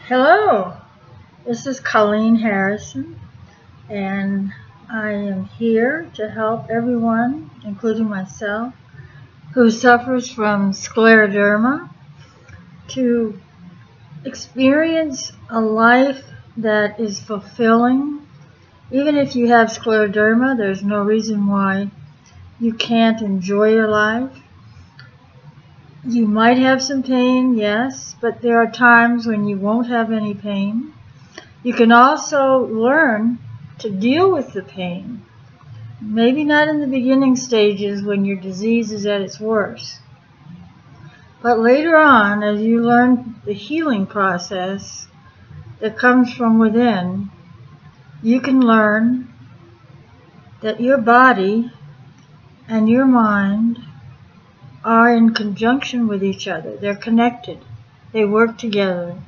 Hello, this is Colleen Harrison, and I am here to help everyone, including myself, who suffers from scleroderma to experience a life that is fulfilling. Even if you have scleroderma, there's no reason why you can't enjoy your life. You might have some pain, yes, but there are times when you won't have any pain. You can also learn to deal with the pain. Maybe not in the beginning stages when your disease is at its worst. But later on, as you learn the healing process that comes from within, you can learn that your body and your mind are in conjunction with each other. They're connected. They work together.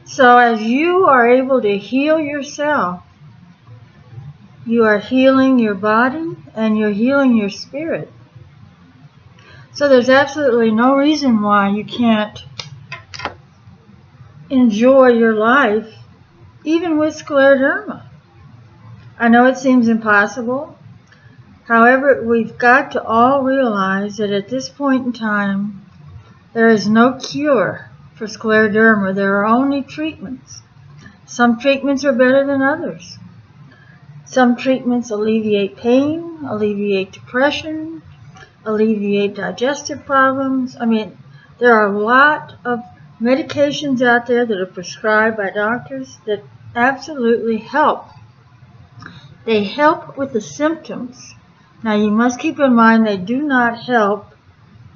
So as you are able to heal yourself, you are healing your body and you're healing your spirit. So there's absolutely no reason why you can't enjoy your life, even with scleroderma. I know it seems impossible. However, we've got to all realize that at this point in time, there is no cure for scleroderma. There are only treatments. Some treatments are better than others. Some treatments alleviate pain, alleviate depression, alleviate digestive problems. There are a lot of medications out there that are prescribed by doctors that absolutely help. They help with the symptoms. Now you must keep in mind they do not help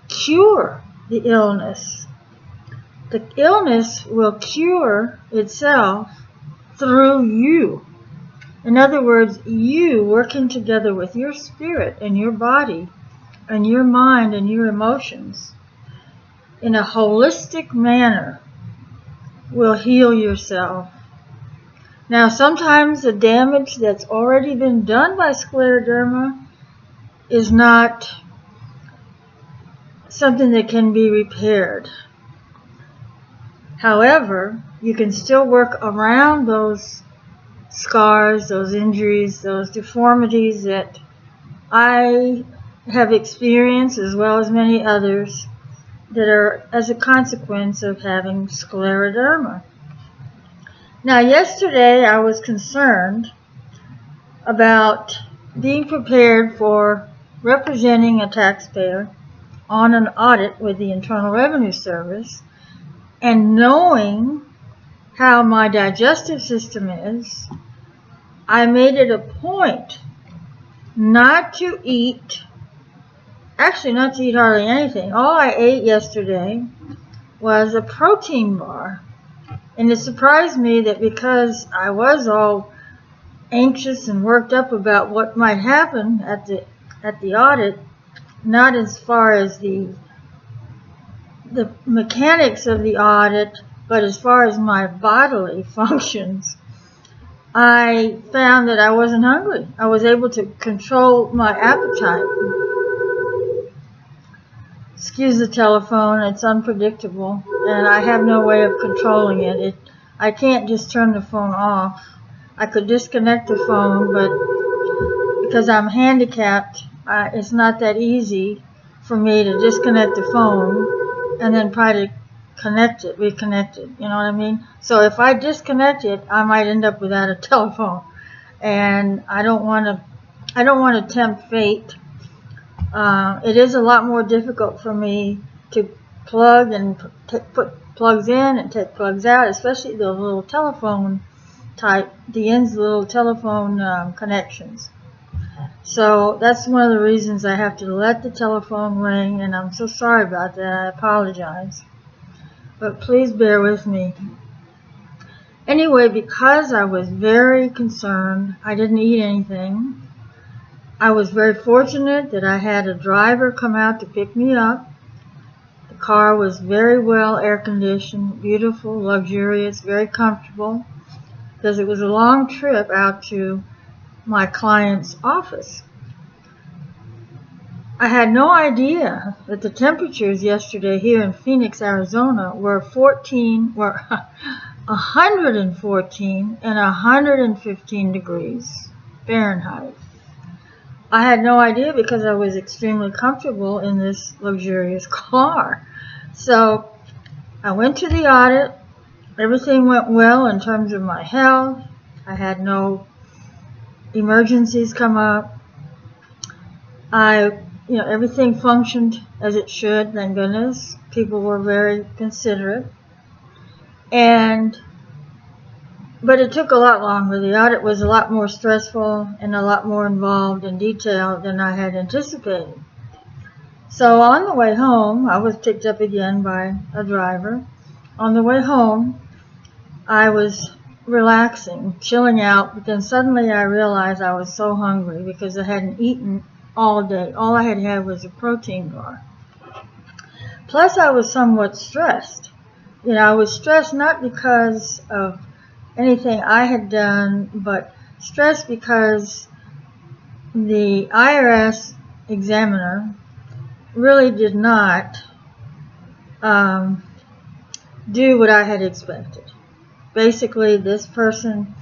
cure the illness. The illness will cure itself through you. In other words, you working together with your spirit and your body and your mind and your emotions in a holistic manner will heal yourself. Now, sometimes the damage that's already been done by scleroderma is not something that can be repaired. However, you can still work around those scars, those injuries, those deformities that I have experienced, as well as many others, that are as a consequence of having scleroderma. Now, yesterday I was concerned about being prepared for representing a taxpayer on an audit with the Internal Revenue Service, and knowing how my digestive system is, I made it a point not to eat hardly anything. All I ate yesterday was a protein bar. And it surprised me that because I was all anxious and worked up about what might happen at the audit, not as far as the mechanics of the audit, but as far as my bodily functions, I found that I wasn't hungry. I was able to control my appetite. Excuse the telephone, it's unpredictable, and I have no way of controlling it. I can't just turn the phone off. I could disconnect the phone, but because I'm handicapped, it's not that easy for me to disconnect the phone and then try to reconnect it, you know what I mean? So if I disconnect it, I might end up without a telephone, and I don't want to tempt fate. It is a lot more difficult for me to plug and put plugs in and take plugs out, especially the little telephone type, the ends of the little telephone connections. So that's one of the reasons I have to let the telephone ring, and I'm so sorry about that. I apologize. But please bear with me. Anyway, because I was very concerned, I didn't eat anything. I was very fortunate that I had a driver come out to pick me up. The car was very well air conditioned, beautiful, luxurious, very comfortable, because it was a long trip out to my client's office. I had no idea that the temperatures yesterday here in Phoenix, Arizona were 114 and 115 degrees Fahrenheit. I had no idea because I was extremely comfortable in this luxurious car. So I went to the audit. Everything went well in terms of my health. I had no emergencies come up. Everything functioned as it should, thank goodness. People were very considerate. But it took a lot longer. The audit was a lot more stressful and a lot more involved in detail than I had anticipated. So on the way home, I was picked up again by a driver. On the way home, I was relaxing, chilling out, but then suddenly I realized I was so hungry because I hadn't eaten all day. All I had had was a protein bar. Plus, I was somewhat stressed. I was stressed not because of anything I had done, but stressed because the IRS examiner really did not do what I had expected. Basically, this person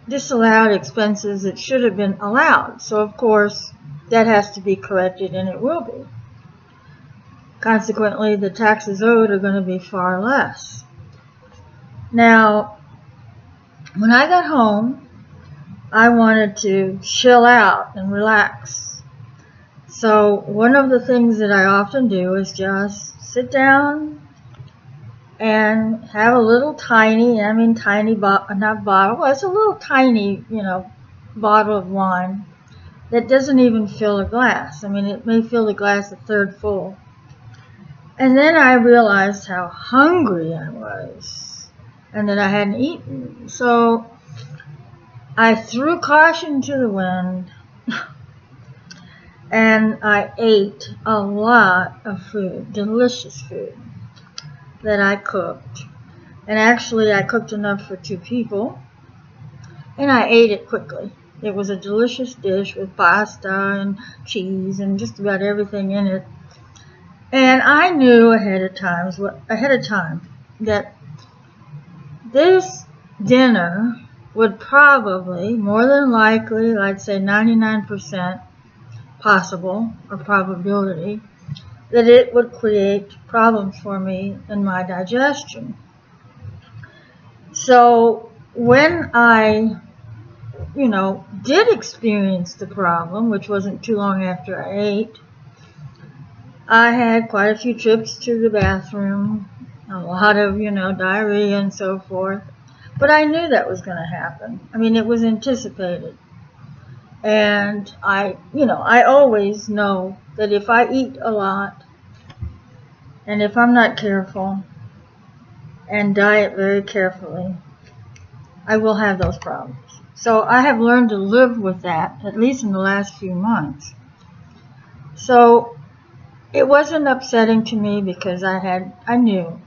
disallowed expenses that should have been allowed. So, of course, that has to be corrected, and it will be. Consequently, the taxes owed are going to be far less. Now, when I got home, I wanted to chill out and relax. So, one of the things that I often do is just sit down and have a little tiny bottle, it's a little tiny, bottle of wine that doesn't even fill a glass. It may fill the glass a third full. And then I realized how hungry I was and that I hadn't eaten. So I threw caution to the wind and I ate a lot of food, delicious food that I cooked. And actually I cooked enough for 2 people and I ate it quickly. It was a delicious dish with pasta and cheese and just about everything in it. And I knew ahead of time that this dinner would probably, more than likely, I'd say 99% possible or probability, that it would create problems for me in my digestion. So when I, did experience the problem, which wasn't too long after I ate, I had quite a few trips to the bathroom, a lot of, diarrhea and so forth. But I knew that was going to happen. It was anticipated. And I always know that if I eat a lot, and if I'm not careful and diet very carefully, I will have those problems. So I have learned to live with that, at least in the last few months. So it wasn't upsetting to me because I knew.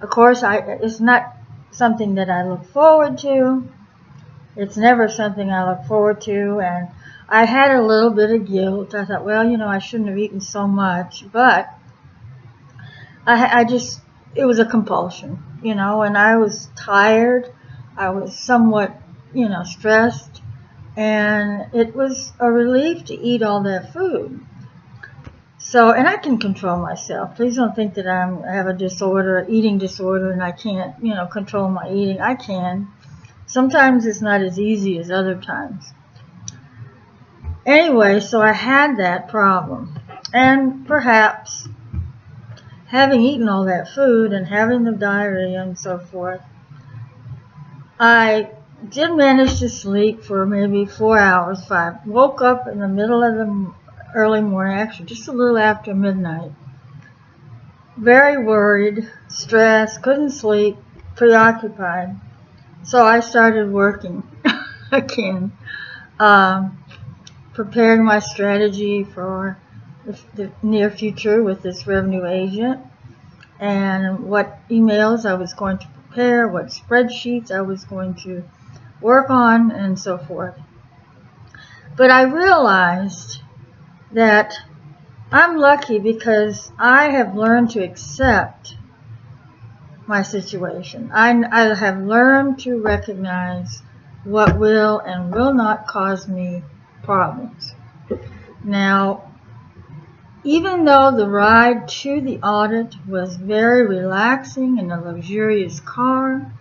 Of course, it's not something that I look forward to. It's never something I look forward to, and I had a little bit of guilt. I thought, well, I shouldn't have eaten so much, but it was a compulsion, and I was tired. I was somewhat, stressed, and it was a relief to eat all that food. So, and I can control myself. Please don't think that I have a disorder, eating disorder, and I can't, control my eating. I can. Sometimes it's not as easy as other times. Anyway, so I had that problem. And perhaps having eaten all that food and having the diarrhea and so forth, I did manage to sleep for maybe 4 hours, 5. Woke up in the middle of the early morning, actually just a little after midnight. Very worried, stressed, couldn't sleep, preoccupied. So I started working again, preparing my strategy for the near future with this revenue agent, and what emails I was going to prepare, what spreadsheets I was going to work on, and so forth. But I realized that I'm lucky because I have learned to accept my situation. I have learned to recognize what will and will not cause me problems. Now, even though the ride to the audit was very relaxing in a luxurious car,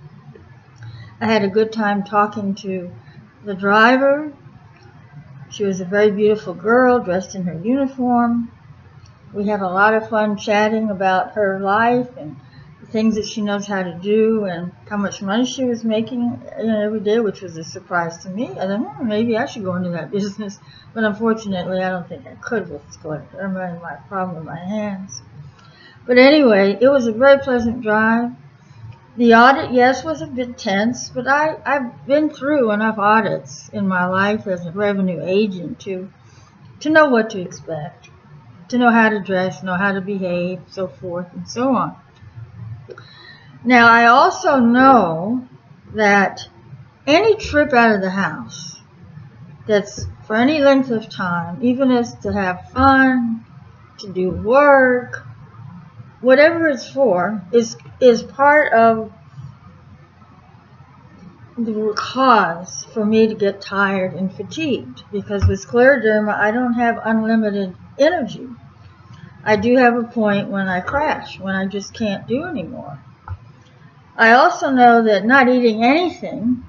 I had a good time talking to the driver. She was a very beautiful girl dressed in her uniform. We had a lot of fun chatting about her life and the things that she knows how to do and how much money she was making every day, which was a surprise to me. I thought, maybe I should go into that business. But unfortunately, I don't think I could with scleroderma and my problem with my hands. But anyway, it was a very pleasant drive. The audit, yes, was a bit tense, but I've been through enough audits in my life as a revenue agent to know what to expect, to know how to dress, know how to behave, so forth and so on. Now, I also know that any trip out of the house that's for any length of time, even as to have fun, to do work, whatever it's for, is part of the cause for me to get tired and fatigued. Because with scleroderma, I don't have unlimited energy. I do have a point when I crash, when I just can't do anymore. I also know that not eating anything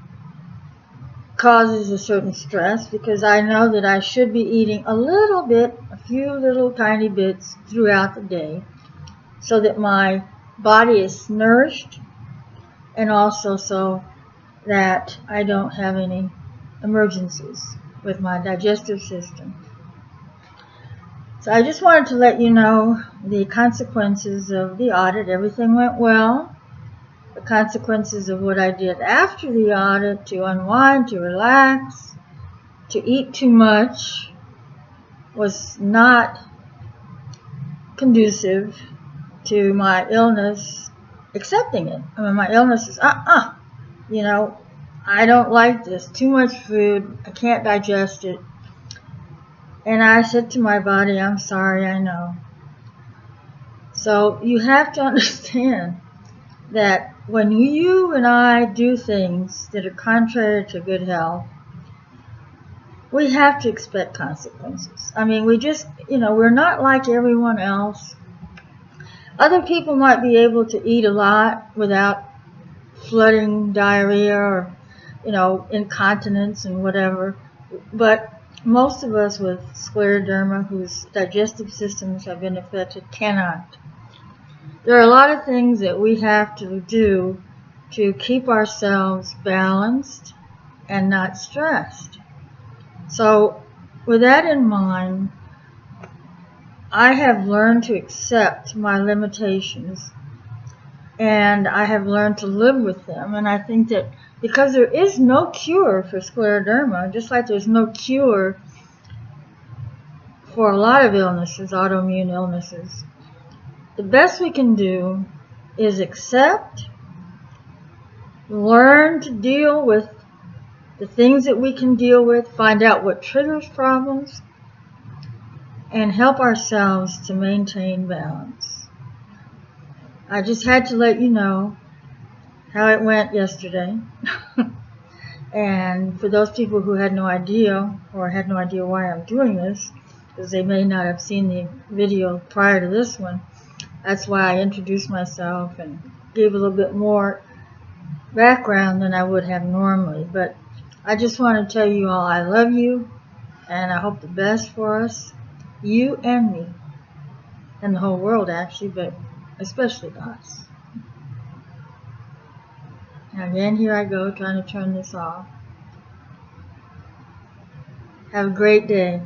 causes a certain stress, because I know that I should be eating a little bit, a few little tiny bits throughout the day, so that my body is nourished, and also so that I don't have any emergencies with my digestive system. So I just wanted to let you know the consequences of the audit. Everything went well. The consequences of what I did after the audit, to unwind, to relax, to eat too much, was not conducive to my illness accepting it. I mean, my illness is, you know, I don't like this. Too much food. I can't digest it. And I said to my body, I'm sorry, I know. So you have to understand that when you and I do things that are contrary to good health, we have to expect consequences. I mean, we just, we're not like everyone else. Other people might be able to eat a lot without flooding, diarrhea, or, incontinence and whatever. But most of us with scleroderma, whose digestive systems have been affected, cannot. There are a lot of things that we have to do to keep ourselves balanced and not stressed. So with that in mind, I have learned to accept my limitations, and I have learned to live with them. And I think that because there is no cure for scleroderma, just like there's no cure for a lot of illnesses, autoimmune illnesses, the best we can do is accept, learn to deal with the things that we can deal with, find out what triggers problems, and help ourselves to maintain balance. I just had to let you know how it went yesterday. And for those people who had no idea, or had no idea why I'm doing this, because they may not have seen the video prior to this one, that's why I introduced myself and gave a little bit more background than I would have normally. But I just want to tell you all I love you, and I hope the best for us, you and me, and the whole world actually, but especially us. Now again, here I go trying to turn this off. Have a great day.